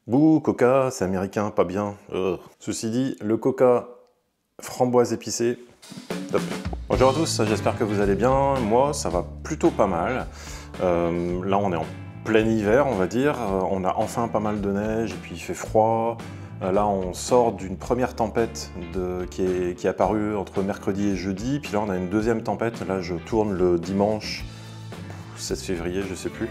Bouh, Coca, c'est américain, pas bien. Ceci dit, le Coca framboise épicée, top. Bonjour à tous, j'espère que vous allez bien. Moi, ça va plutôt pas mal. Là, on est en plein hiver, on va dire. On a enfin pas mal de neige et puis il fait froid. Là, on sort d'une première tempête qui est apparue entre mercredi et jeudi. Puis là, on a une deuxième tempête. Là, je tourne le dimanche 16 février, je sais plus.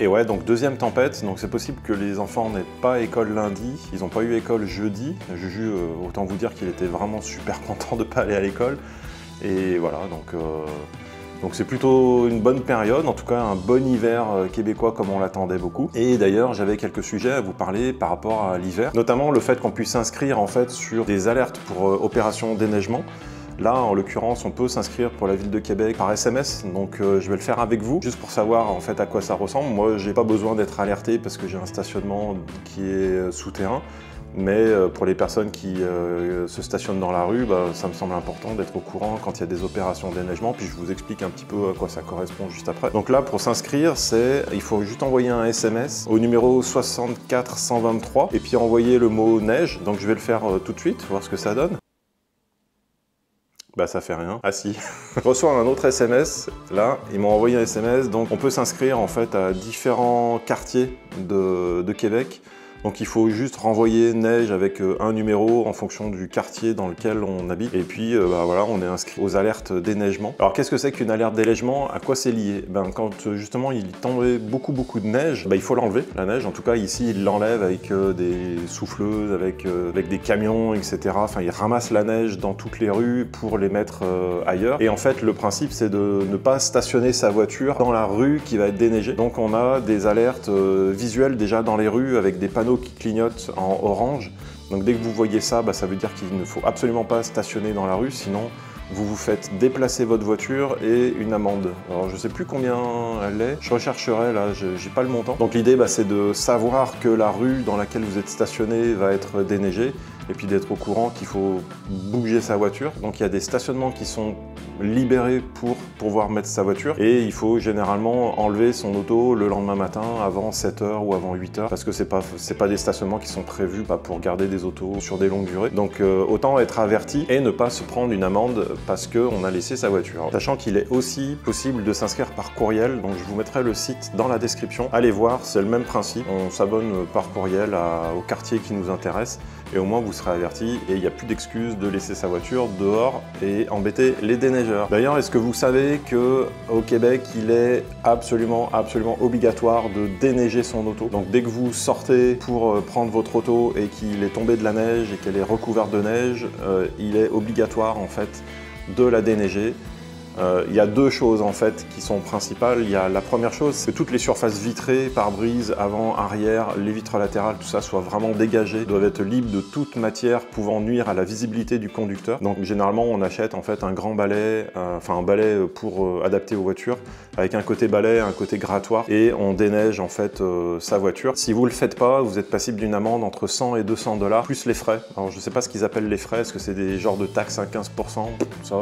Et ouais, donc deuxième tempête, donc c'est possible que les enfants n'aient pas école lundi, ils n'ont pas eu école jeudi. Juju, autant vous dire qu'il était vraiment super content de ne pas aller à l'école. Et voilà, donc c'est plutôt une bonne période, en tout cas un bon hiver québécois comme on l'attendait beaucoup. Et d'ailleurs, j'avais quelques sujets à vous parler par rapport à l'hiver, notamment le fait qu'on puisse s'inscrire en fait sur des alertes pour opération déneigement. Là, en l'occurrence, on peut s'inscrire pour la ville de Québec par SMS, donc je vais le faire avec vous, juste pour savoir en fait à quoi ça ressemble. Moi, j'ai pas besoin d'être alerté parce que j'ai un stationnement qui est souterrain, mais pour les personnes qui se stationnent dans la rue, ça me semble important d'être au courant quand il y a des opérations de déneigement, puis je vous explique un petit peu à quoi ça correspond juste après. Donc là, pour s'inscrire, il faut juste envoyer un SMS au numéro 64 123, et puis envoyer le mot neige, donc je vais le faire tout de suite, voir ce que ça donne. Bah ça fait rien. Ah si. Je reçois un autre SMS, là, ils m'ont envoyé un SMS, donc on peut s'inscrire en fait à différents quartiers de Québec. Donc il faut juste renvoyer neige avec un numéro en fonction du quartier dans lequel on habite. Et puis voilà, on est inscrit aux alertes déneigement. Alors qu'est-ce que c'est qu'une alerte déneigement? À quoi c'est lié? Quand justement il tombait beaucoup de neige, il faut l'enlever, la neige. En tout cas ici il l'enlève avec des souffleuses, avec des camions, etc. Enfin il ramasse la neige dans toutes les rues pour les mettre ailleurs. Et en fait le principe c'est de ne pas stationner sa voiture dans la rue qui va être déneigée. Donc on a des alertes visuelles déjà dans les rues avec des panneaux qui clignotent en orange. Donc dès que vous voyez ça, ça veut dire qu'il ne faut absolument pas stationner dans la rue, sinon vous vous faites déplacer votre voiture et une amende. Alors je sais plus combien elle est, je rechercherai là, j'ai pas le montant. Donc l'idée c'est de savoir que la rue dans laquelle vous êtes stationné va être déneigée et puis d'être au courant qu'il faut bouger sa voiture. Donc il y a des stationnements qui sont libérés pour pouvoir mettre sa voiture et il faut généralement enlever son auto le lendemain matin avant 7 h ou avant 8 h parce que c'est pas des stationnements qui sont prévus pour garder des autos sur des longues durées. Donc autant être averti et ne pas se prendre une amende parce qu'on a laissé sa voiture. Sachant qu'il est aussi possible de s'inscrire par courriel, donc je vous mettrai le site dans la description. Allez voir, c'est le même principe, on s'abonne par courriel au quartier qui nous intéresse et au moins vous serez averti et il n'y a plus d'excuses de laisser sa voiture dehors et embêter les déneigeurs. D'ailleurs, est-ce que vous savez qu'au Québec, il est absolument obligatoire de déneiger son auto? Donc dès que vous sortez pour prendre votre auto et qu'il est tombé de la neige et qu'elle est recouverte de neige, il est obligatoire en fait de la déneiger. Il y a deux choses en fait qui sont principales. Il y a la première chose, c'est que toutes les surfaces vitrées, pare-brise, avant, arrière, les vitres latérales, tout ça soit vraiment dégagé, doivent être libres de toute matière pouvant nuire à la visibilité du conducteur. Donc généralement on achète en fait un grand balai, un balai pour adapter aux voitures, avec un côté balai, un côté grattoir, et on déneige en fait sa voiture. Si vous le faites pas, vous êtes passible d'une amende entre 100 et 200 $, plus les frais. Alors je sais pas ce qu'ils appellent les frais, est-ce que c'est des genres de taxes à 15%? Ça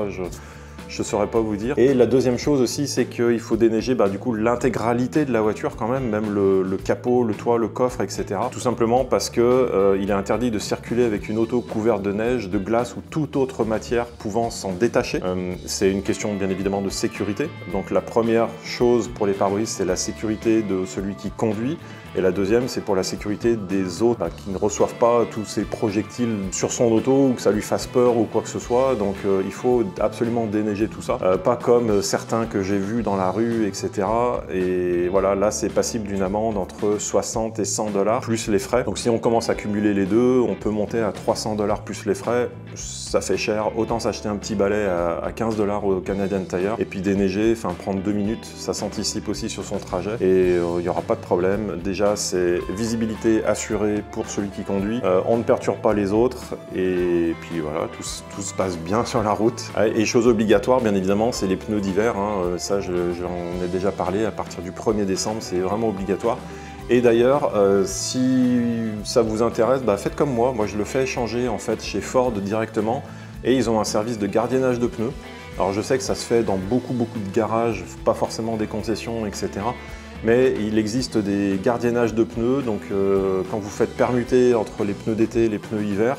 je ne saurais pas vous dire. Et la deuxième chose aussi, c'est qu'il faut déneiger du coup l'intégralité de la voiture quand même le capot, le toit, le coffre, etc. Tout simplement parce que il est interdit de circuler avec une auto couverte de neige, de glace ou toute autre matière pouvant s'en détacher. C'est une question bien évidemment de sécurité. Donc la première chose pour les pare-brises, c'est la sécurité de celui qui conduit. Et la deuxième, c'est pour la sécurité des autres qui ne reçoivent pas tous ces projectiles sur son auto ou que ça lui fasse peur ou quoi que ce soit. Donc il faut absolument déneiger tout ça. Pas comme certains que j'ai vus dans la rue, etc. Et voilà, là c'est passible d'une amende entre 60 et 100 $ plus les frais. Donc si on commence à cumuler les deux, on peut monter à 300 $ plus les frais. Ça fait cher. Autant s'acheter un petit balai à 15 $ au Canadian Tire et puis déneiger, prendre 2 minutes. Ça s'anticipe aussi sur son trajet et il n'y aura pas de problème. Déjà, c'est visibilité assurée pour celui qui conduit, on ne perturbe pas les autres et puis voilà, tout se passe bien sur la route. Et chose obligatoire, bien évidemment, c'est les pneus d'hiver, ça j'en ai déjà parlé, à partir du 1er décembre, c'est vraiment obligatoire. Et d'ailleurs, si ça vous intéresse, faites comme moi je le fais changer en fait chez Ford directement et ils ont un service de gardiennage de pneus. Alors je sais que ça se fait dans beaucoup de garages, pas forcément des concessions, etc. Mais il existe des gardiennages de pneus, donc quand vous faites permuter entre les pneus d'été et les pneus hiver,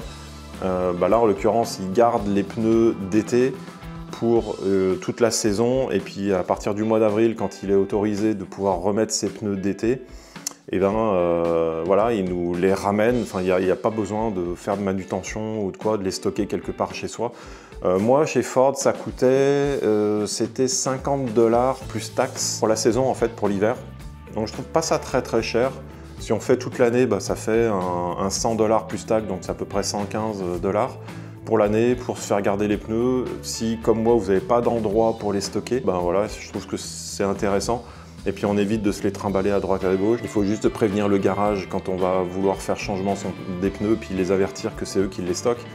là en l'occurrence ils gardent les pneus d'été pour toute la saison, et puis à partir du mois d'avril, quand il est autorisé de pouvoir remettre ses pneus d'été, et voilà, ils nous les ramènent. Enfin, il n'y a pas besoin de faire de manutention ou de quoi, de les stocker quelque part chez soi. Moi, chez Ford, ça coûtait, c'était 50 $ plus taxes pour la saison, en fait, pour l'hiver. Donc je trouve pas ça très cher. Si on fait toute l'année, ça fait un 100 $ plus taxes, donc c'est à peu près 115 $ pour l'année, pour se faire garder les pneus. Si, comme moi, vous n'avez pas d'endroit pour les stocker, voilà, je trouve que c'est intéressant. Et puis on évite de se les trimballer à droite à gauche. Il faut juste prévenir le garage quand on va vouloir faire changement des pneus, puis les avertir que c'est eux qui les stockent.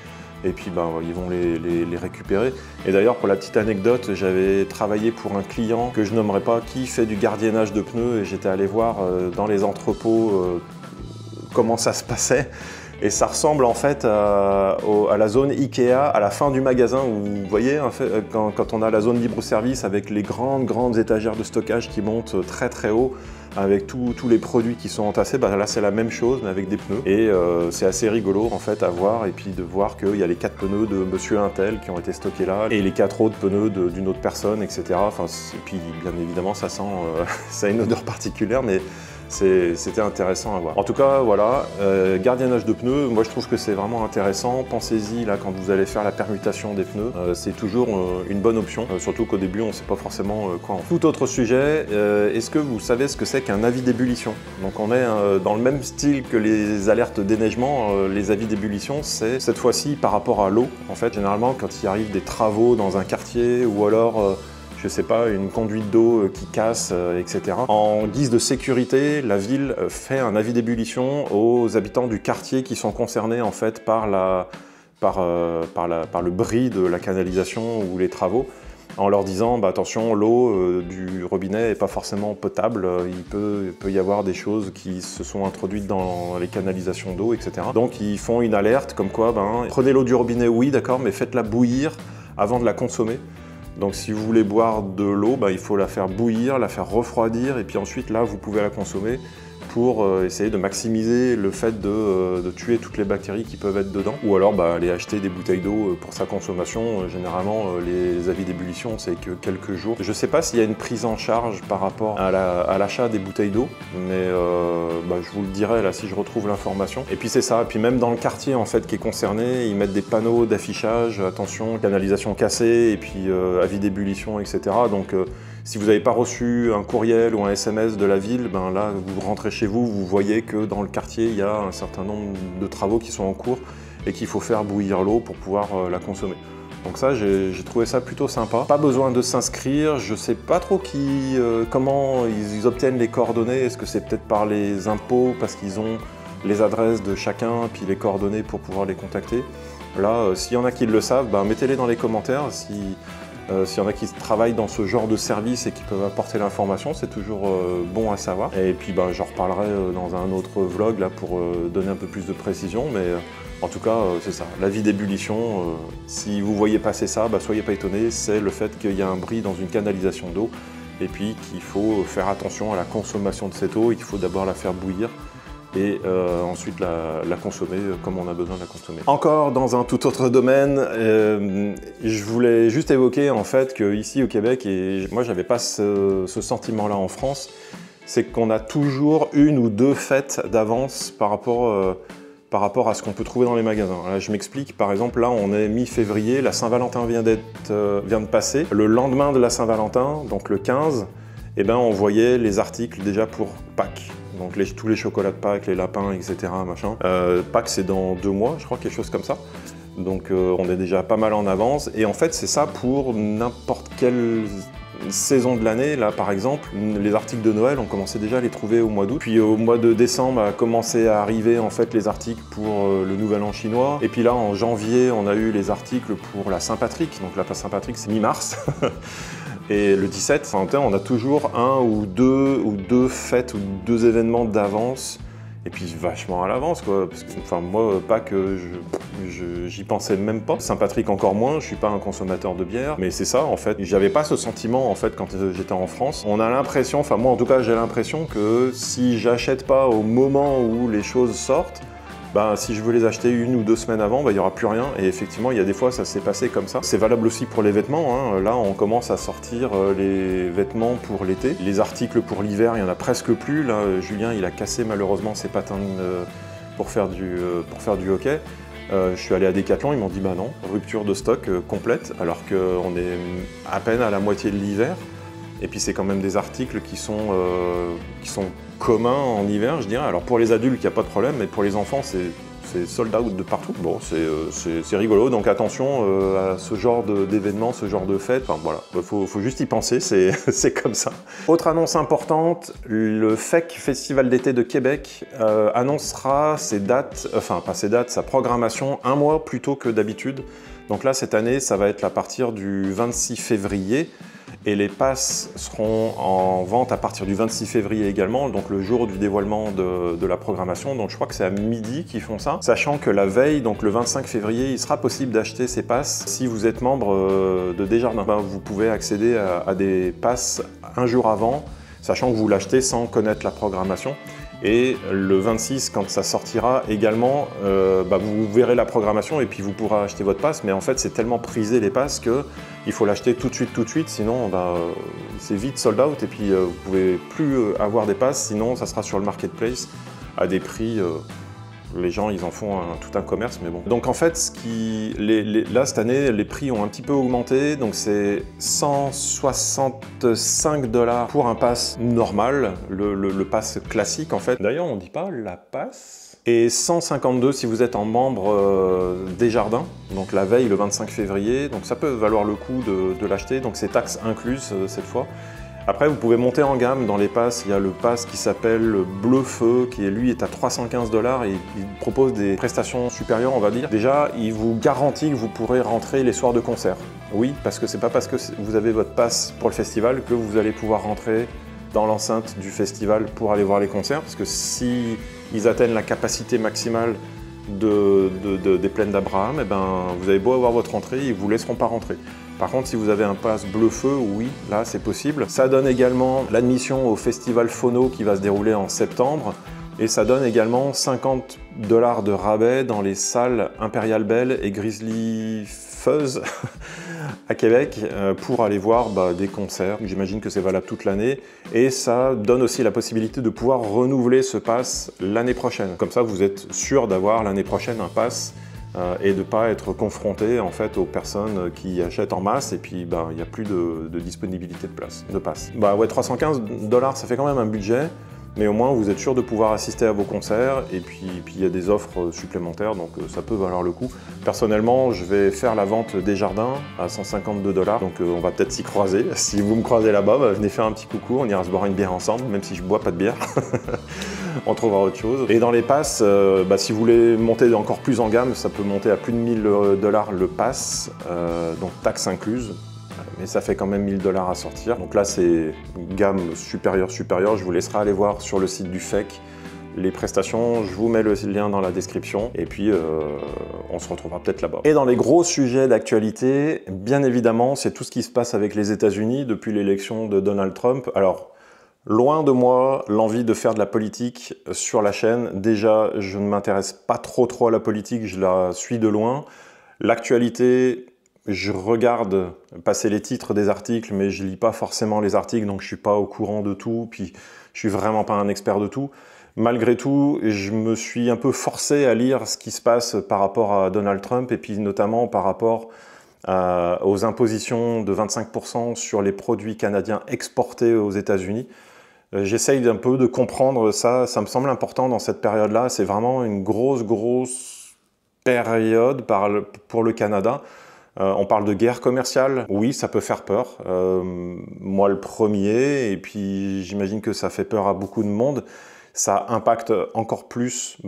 Et puis ils vont les récupérer. Et d'ailleurs, pour la petite anecdote, j'avais travaillé pour un client que je nommerai pas, qui fait du gardiennage de pneus, et j'étais allé voir dans les entrepôts comment ça se passait. Et ça ressemble en fait à la zone Ikea à la fin du magasin, où vous voyez, en fait, quand on a la zone libre-service avec les grandes étagères de stockage qui montent très haut, avec tous les produits qui sont entassés, là c'est la même chose mais avec des pneus. Et c'est assez rigolo en fait à voir, et puis de voir qu'il y a les 4 pneus de monsieur Intel qui ont été stockés là, et les 4 autres pneus d'une autre personne, etc. Enfin, et puis bien évidemment ça sent, ça a une odeur particulière, mais c'était intéressant à voir. En tout cas, voilà, gardiennage de pneus, moi je trouve que c'est vraiment intéressant. Pensez-y là quand vous allez faire la permutation des pneus, c'est toujours une bonne option, surtout qu'au début on ne sait pas forcément quoi en faire. Tout autre sujet, est-ce que vous savez ce que c'est qu'un avis d'ébullition? Donc on est dans le même style que les alertes déneigement, les avis d'ébullition, c'est cette fois-ci par rapport à l'eau. En fait, généralement quand il arrive des travaux dans un quartier, ou alors je sais pas, une conduite d'eau qui casse, etc. En guise de sécurité, la ville fait un avis d'ébullition aux habitants du quartier qui sont concernés en fait par le bris de la canalisation ou les travaux, en leur disant attention, l'eau du robinet n'est pas forcément potable, il peut y avoir des choses qui se sont introduites dans les canalisations d'eau, etc. Donc ils font une alerte comme quoi prenez l'eau du robinet, oui d'accord, mais faites-la bouillir avant de la consommer. Donc si vous voulez boire de l'eau, il faut la faire bouillir, la faire refroidir, et puis ensuite là vous pouvez la consommer pour essayer de maximiser le fait de tuer toutes les bactéries qui peuvent être dedans. Ou alors aller acheter des bouteilles d'eau pour sa consommation. Généralement les avis d'ébullition c'est que quelques jours. Je ne sais pas s'il y a une prise en charge par rapport à l'achat des bouteilles d'eau, mais je vous le dirai là si je retrouve l'information. Et puis c'est ça, et puis même dans le quartier en fait qui est concerné, ils mettent des panneaux d'affichage, attention, canalisation cassée, et puis avis d'ébullition, etc. Donc si vous n'avez pas reçu un courriel ou un SMS de la ville, là, vous rentrez chez vous, vous voyez que dans le quartier, il y a un certain nombre de travaux qui sont en cours et qu'il faut faire bouillir l'eau pour pouvoir la consommer. Donc ça, j'ai trouvé ça plutôt sympa. Pas besoin de s'inscrire, je sais pas trop comment ils obtiennent les coordonnées. Est-ce que c'est peut-être par les impôts, parce qu'ils ont les adresses de chacun, puis les coordonnées pour pouvoir les contacter. Là, s'il y en a qui le savent, mettez-les dans les commentaires. S'il y en a qui travaillent dans ce genre de service et qui peuvent apporter l'information, c'est toujours bon à savoir. Et puis j'en reparlerai dans un autre vlog là, pour donner un peu plus de précision, mais en tout cas c'est ça, l'avis d'ébullition, si vous voyez passer ça, soyez pas étonnés, c'est le fait qu'il y a un bris dans une canalisation d'eau, et puis qu'il faut faire attention à la consommation de cette eau, et qu'il faut d'abord la faire bouillir, et ensuite la consommer comme on a besoin de la consommer. Encore dans un tout autre domaine, je voulais juste évoquer en fait qu'ici au Québec, et moi j'avais pas ce sentiment-là en France, c'est qu'on a toujours 1 ou 2 fêtes d'avance par rapport à ce qu'on peut trouver dans les magasins. Là, je m'explique, par exemple là on est mi-février, la Saint-Valentin vient de passer. Le lendemain de la Saint-Valentin, donc le 15, on voyait les articles déjà pour Pâques. Donc tous les chocolats de Pâques, les lapins, etc. Machin. Pâques c'est dans 2 mois, je crois, quelque chose comme ça. Donc on est déjà pas mal en avance. Et en fait c'est ça pour n'importe quelle saison de l'année. Là par exemple, les articles de Noël, on commençait déjà à les trouver au mois d'août. Puis au mois de décembre a commencé à arriver en fait les articles pour le Nouvel An chinois. Et puis là en janvier, on a eu les articles pour la Saint-Patrick. Donc la Saint-Patrick c'est mi-mars. Et le 17, on a toujours 1 ou 2 fêtes ou 2 événements d'avance Et puis vachement à l'avance, quoi. Parce que, enfin, moi, pas que j'y pensais même pas. Saint-Patrick encore moins, je suis pas un consommateur de bière. Mais c'est ça, en fait. J'avais pas ce sentiment, en fait, quand j'étais en France. On a l'impression, enfin moi en tout cas, j'ai l'impression que si j'achète pas au moment où les choses sortent, ben, si je veux les acheter 1 ou 2 semaines avant, ben, il n'y aura plus rien. Et effectivement, il y a des fois, ça s'est passé comme ça. C'est valable aussi pour les vêtements, hein. Là, on commence à sortir les vêtements pour l'été. Les articles pour l'hiver, il n'y en a presque plus. Là, Julien, il a cassé malheureusement ses patins pour faire du hockey. Je suis allé à Decathlon, ils m'ont dit bah non, rupture de stock complète, alors qu'on est à peine à la moitié de l'hiver. Et puis c'est quand même des articles qui sont communs en hiver, je dirais. Alors pour les adultes, il n'y a pas de problème, mais pour les enfants, c'est sold out de partout. Bon, c'est rigolo, donc attention à ce genre d'événements, ce genre de fêtes. Enfin voilà, faut juste y penser, c'est comme ça. Autre annonce importante, le FEC, Festival d'été de Québec, annoncera ses dates, enfin pas ses dates, sa programmation 1 mois plus tôt que d'habitude. Donc là, cette année, ça va être à partir du 26 février. Et les passes seront en vente à partir du 26 février également, donc le jour du dévoilement de la programmation. Donc je crois que c'est à midi qu'ils font ça, sachant que la veille, donc le 25 février, il sera possible d'acheter ces passes. Si vous êtes membre de Desjardins, vous pouvez accéder à des passes un jour avant, sachant que vous l'achetez sans connaître la programmation. Et le 26, quand ça sortira également, vous verrez la programmation et puis vous pourrez acheter votre passe. Mais en fait, c'est tellement prisé les passes qu'il faut l'acheter tout de suite. Sinon, c'est vite sold out et puis vous pouvez plus avoir des passes. Sinon, ça sera sur le marketplace à des prix. Les gens, ils en font tout un commerce, mais bon. Donc en fait, là, cette année, les prix ont un petit peu augmenté. Donc c'est 165 $ pour un pass normal, le pass classique en fait. D'ailleurs, on dit pas la passe. Et 152 si vous êtes en membre Desjardins, donc la veille, le 25 février. Donc ça peut valoir le coup de l'acheter. Donc c'est taxes incluses cette fois. Après, vous pouvez monter en gamme dans les passes. Il y a le pass qui s'appelle Bleu Feu, qui lui est à 315 $ et il propose des prestations supérieures, on va dire. Déjà, il vous garantit que vous pourrez rentrer les soirs de concert. Oui, parce que c'est pas parce que vous avez votre pass pour le festival que vous allez pouvoir rentrer dans l'enceinte du festival pour aller voir les concerts. Parce que si ils atteignent la capacité maximale des plaines d'Abraham, vous avez beau avoir votre entrée, ils ne vous laisseront pas rentrer. Par contre, si vous avez un pass Bleu Feu, oui, là c'est possible. Ça donne également l'admission au festival Phono qui va se dérouler en septembre. Et ça donne également 50 $ de rabais dans les salles Impérial Belle et Grizzly Fuzz à Québec pour aller voir des concerts. J'imagine que c'est valable toute l'année. Et ça donne aussi la possibilité de pouvoir renouveler ce pass l'année prochaine. Comme ça, vous êtes sûr d'avoir l'année prochaine un pass et de ne pas être confronté en fait aux personnes qui achètent en masse et puis il n'y a plus de disponibilité de passe. Ouais, 315 $, ça fait quand même un budget, mais au moins vous êtes sûr de pouvoir assister à vos concerts et puis il y a des offres supplémentaires, donc ça peut valoir le coup. Personnellement, je vais faire la vente des jardins à 152 $, donc on va peut-être s'y croiser. Si vous me croisez là-bas, venez faire un petit coucou, on ira se boire une bière ensemble, même si je bois pas de bière. On trouvera autre chose. Et dans les passes, si vous voulez monter encore plus en gamme, ça peut monter à plus de 1000 $ le pass, donc taxes incluses. Mais ça fait quand même 1000 $ à sortir. Donc là, c'est gamme supérieure. Je vous laisserai aller voir sur le site du FEC les prestations. Je vous mets le lien dans la description. Et puis, on se retrouvera peut-être là-bas. Et dans les gros sujets d'actualité, bien évidemment, c'est tout ce qui se passe avec les États-Unis depuis l'élection de Donald Trump. Alors, loin de moi l'envie de faire de la politique sur la chaîne. Déjà, je ne m'intéresse pas trop à la politique, je la suis de loin. L'actualité, je regarde passer les titres des articles, mais je lis pas forcément les articles, donc je suis pas au courant de tout, puis je suis vraiment pas un expert de tout. Malgré tout, je me suis un peu forcé à lire ce qui se passe par rapport à Donald Trump, et puis notamment par rapport aux impositions de 25% sur les produits canadiens exportés aux États-Unis. J'essaye un peu de comprendre ça me semble important dans cette période-là. C'est vraiment une grosse période pour le Canada. On parle de guerre commerciale, oui, ça peut faire peur. Moi le premier, et puis j'imagine que ça fait peur à beaucoup de monde. Ça impacte encore plus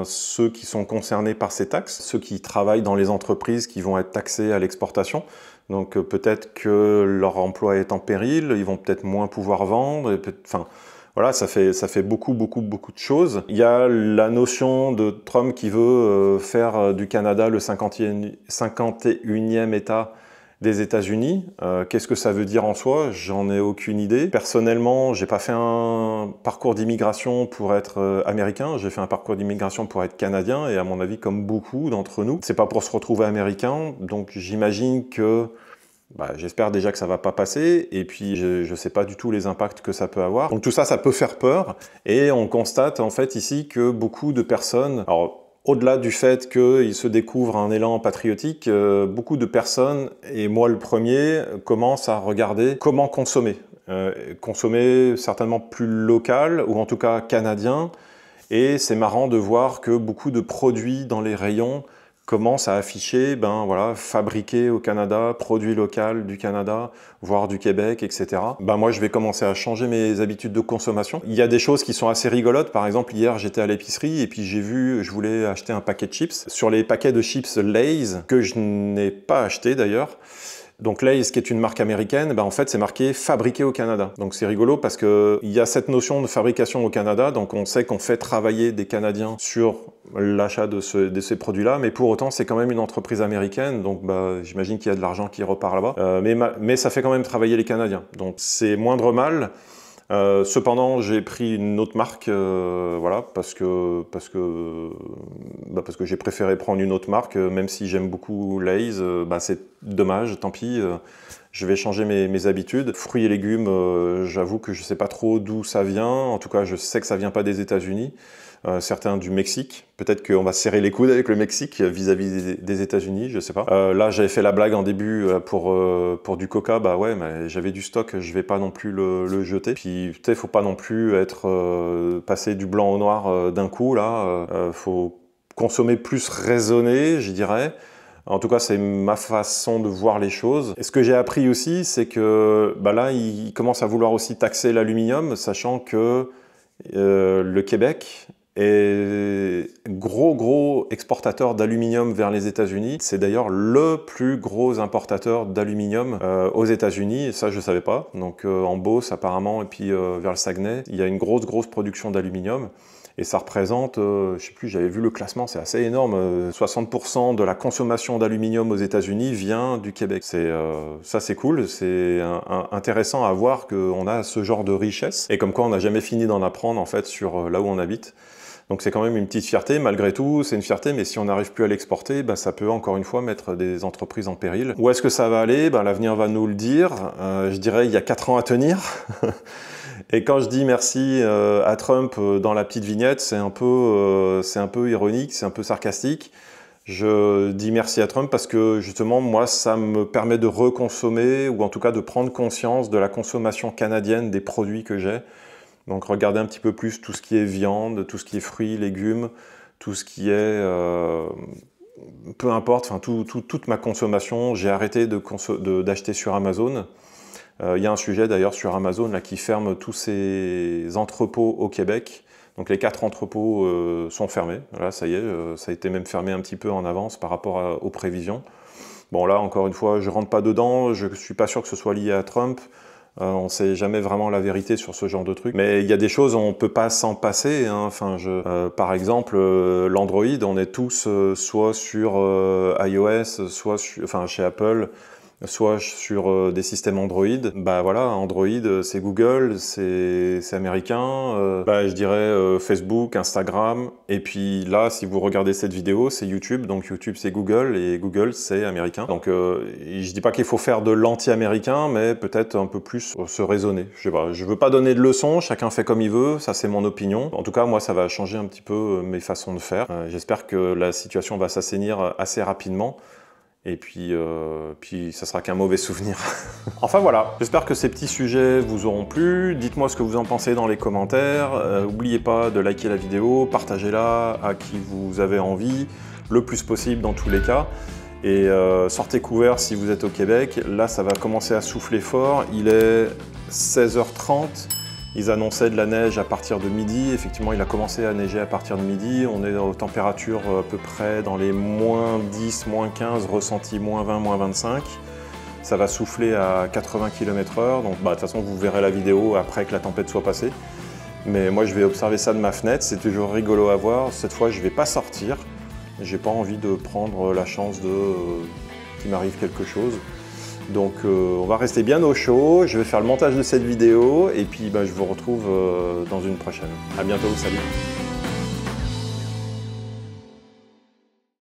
ceux qui sont concernés par ces taxes, ceux qui travaillent dans les entreprises qui vont être taxés à l'exportation. Donc peut-être que leur emploi est en péril, ils vont peut-être moins pouvoir vendre. Voilà, ça fait beaucoup de choses. Il y a la notion de Trump qui veut faire du Canada le 51e État des États-Unis. Qu'est-ce que ça veut dire en soi? J'en ai aucune idée. Personnellement, j'ai pas fait un parcours d'immigration pour être américain, j'ai fait un parcours d'immigration pour être canadien, et à mon avis, comme beaucoup d'entre nous, c'est pas pour se retrouver américain, donc j'imagine que j'espère déjà que ça va pas passer, et puis je sais pas du tout les impacts que ça peut avoir. Donc tout ça, ça peut faire peur, et on constate en fait ici que beaucoup de personnes, alors au-delà du fait qu'ils se découvrent un élan patriotique, beaucoup de personnes, et moi le premier, commencent à regarder comment consommer. Consommer certainement plus local, ou en tout cas canadien, et c'est marrant de voir que beaucoup de produits dans les rayons commence à afficher, fabriqué au Canada, produit local du Canada, voire du Québec, etc. Moi, je vais commencer à changer mes habitudes de consommation. Il y a des choses qui sont assez rigolotes. Par exemple, hier, j'étais à l'épicerie et puis je voulais acheter un paquet de chips. Sur les paquets de chips Lay's, que je n'ai pas acheté d'ailleurs, donc Lay's, qui est une marque américaine, en fait c'est marqué fabriqué au Canada. Donc c'est rigolo parce qu'il y a cette notion de fabrication au Canada, donc on sait qu'on fait travailler des Canadiens sur l'achat de ces produits-là, mais pour autant c'est quand même une entreprise américaine, donc j'imagine qu'il y a de l'argent qui repart là-bas. Mais ça fait quand même travailler les Canadiens, donc c'est moindre mal. Cependant, j'ai pris une autre marque, parce que j'ai préféré prendre une autre marque, même si j'aime beaucoup Lay's, c'est dommage, tant pis, je vais changer mes habitudes. Fruits et légumes, j'avoue que je sais pas trop d'où ça vient, en tout cas je sais que ça vient pas des États-Unis. Certains du Mexique. Peut-être qu'on va se serrer les coudes avec le Mexique vis-à-vis des États-Unis, je sais pas. Là, j'avais fait la blague en début pour du Coca, mais j'avais du stock, je vais pas non plus le jeter. Puis, tu sais, faut pas non plus passer du blanc au noir d'un coup, là. Faut consommer plus raisonné, je dirais. En tout cas, c'est ma façon de voir les choses. Et ce que j'ai appris aussi, c'est que là, ils commencent à vouloir aussi taxer l'aluminium, sachant que le Québec est gros exportateur d'aluminium vers les États-Unis. C'est d'ailleurs le plus gros importateur d'aluminium aux États-Unis, et ça je savais pas. Donc en Beauce apparemment, et puis vers le Saguenay, il y a une grosse production d'aluminium. Et ça représente, je sais plus, j'avais vu le classement, c'est assez énorme. 60% de la consommation d'aluminium aux États-Unis vient du Québec. Ça c'est cool, c'est intéressant à voir qu'on a ce genre de richesse. Et comme quoi on n'a jamais fini d'en apprendre en fait sur là où on habite. Donc c'est quand même une petite fierté, malgré tout, c'est une fierté, mais si on n'arrive plus à l'exporter, ça peut encore une fois mettre des entreprises en péril. Où est-ce que ça va aller? L'avenir va nous le dire. Je dirais il y a 4 ans à tenir. Et quand je dis merci à Trump dans la petite vignette, c'est un peu ironique, c'est un peu sarcastique. Je dis merci à Trump parce que justement, moi, ça me permet de reconsommer, ou en tout cas de prendre conscience de la consommation canadienne des produits que j'ai. Donc regarder un petit peu plus tout ce qui est viande, tout ce qui est fruits, légumes, tout ce qui est... peu importe, toute ma consommation, j'ai arrêté d'acheter sur Amazon. Il y a un sujet d'ailleurs sur Amazon là, qui ferme tous ces entrepôts au Québec. Donc les 4 entrepôts sont fermés. Là, ça y est, ça a été même fermé un petit peu en avance par rapport aux prévisions. Bon là, encore une fois, je rentre pas dedans, je suis pas sûr que ce soit lié à Trump. On ne sait jamais vraiment la vérité sur ce genre de truc. Mais il y a des choses, on ne peut pas s'en passer. Hein. Par exemple, l'Android, on est tous soit sur iOS, soit chez Apple, soit sur des systèmes Android. Android, c'est Google, c'est américain. Je dirais Facebook, Instagram. Et puis là, si vous regardez cette vidéo, c'est YouTube. Donc YouTube, c'est Google et Google, c'est américain. Donc je dis pas qu'il faut faire de l'anti-américain, mais peut-être un peu plus se raisonner. Je sais pas, je veux pas donner de leçons, chacun fait comme il veut, ça c'est mon opinion. En tout cas, moi, ça va changer un petit peu mes façons de faire. J'espère que la situation va s'assainir assez rapidement. Et puis ça sera qu'un mauvais souvenir. Enfin voilà, j'espère que ces petits sujets vous auront plu. Dites-moi ce que vous en pensez dans les commentaires. N'oubliez pas de liker la vidéo, partagez-la à qui vous avez envie, le plus possible dans tous les cas. Et sortez couverts si vous êtes au Québec. Là, ça va commencer à souffler fort. Il est 16h30. Ils annonçaient de la neige à partir de midi. Effectivement, il a commencé à neiger à partir de midi. On est aux températures à peu près dans les moins 10, moins 15, ressenti moins 20, moins 25. Ça va souffler à 80 km/h. Donc, de toute façon, vous verrez la vidéo après que la tempête soit passée. Mais moi, je vais observer ça de ma fenêtre, c'est toujours rigolo à voir. Cette fois, je ne vais pas sortir. J'ai pas envie de prendre la chance qu'il m'arrive quelque chose. Donc on va rester bien au chaud, je vais faire le montage de cette vidéo et puis je vous retrouve dans une prochaine. À bientôt, salut!